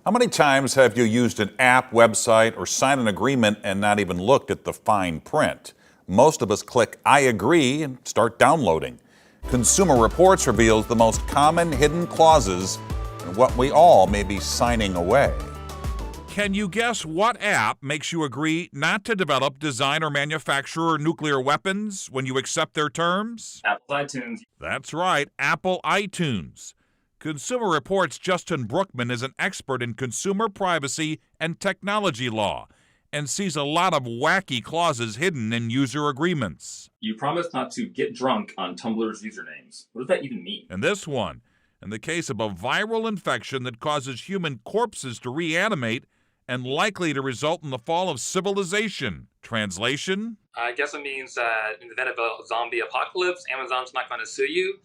How many times have you used an app, website, or signed an agreement and not even looked at the fine print? Most of us click I agree and start downloading. Consumer Reports reveals the most common hidden clauses and what we all may be signing away. Can you guess what app makes you agree not to develop, design, or manufacture nuclear weapons when you accept their terms? Apple iTunes. That's right, Apple iTunes. Consumer Reports' Justin Brookman is an expert in consumer privacy and technology law and sees a lot of wacky clauses hidden in user agreements. You promise not to get drunk on Tumblr's usernames. What does that even mean? And this one, in the case of a viral infection that causes human corpses to reanimate and likely to result in the fall of civilization. Translation? I guess it means that in the event of a zombie apocalypse, Amazon's not going to sue you.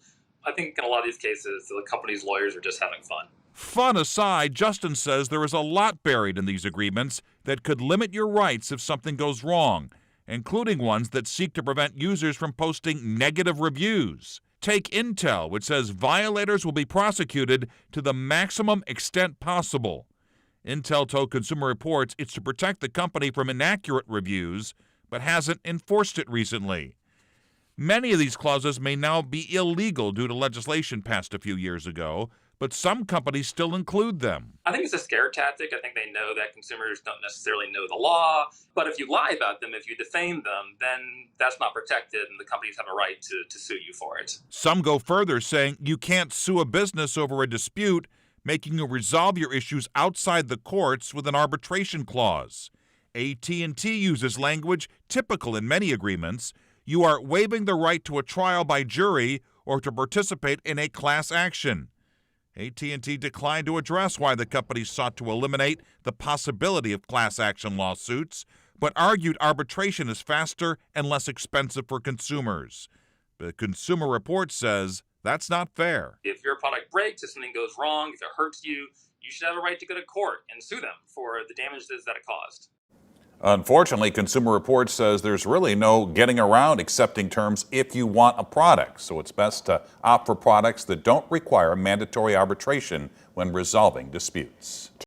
I think in a lot of these cases, the company's lawyers are just having fun. Fun aside, Justin says there is a lot buried in these agreements that could limit your rights if something goes wrong, including ones that seek to prevent users from posting negative reviews. Take Intel, which says violators will be prosecuted to the maximum extent possible. Intel told Consumer Reports it's to protect the company from inaccurate reviews, but hasn't enforced it recently. Many of these clauses may now be illegal due to legislation passed a few years ago, but some companies still include them. I think it's a scare tactic. I think they know that consumers don't necessarily know the law. But if you lie about them, if you defame them, then that's not protected and the companies have a right to sue you for it. Some go further, saying you can't sue a business over a dispute, making you resolve your issues outside the courts with an arbitration clause. AT&T uses language typical in many agreements. You are waiving the right to a trial by jury or to participate in a class action. AT&T declined to address why the company sought to eliminate the possibility of class action lawsuits, but argued arbitration is faster and less expensive for consumers. The Consumer Report says that's not fair. If your product breaks, if something goes wrong, if it hurts you, you should have a right to go to court and sue them for the damages that it caused. Unfortunately, Consumer Reports says there's really no getting around accepting terms if you want a product. So it's best to opt for products that don't require mandatory arbitration when resolving disputes.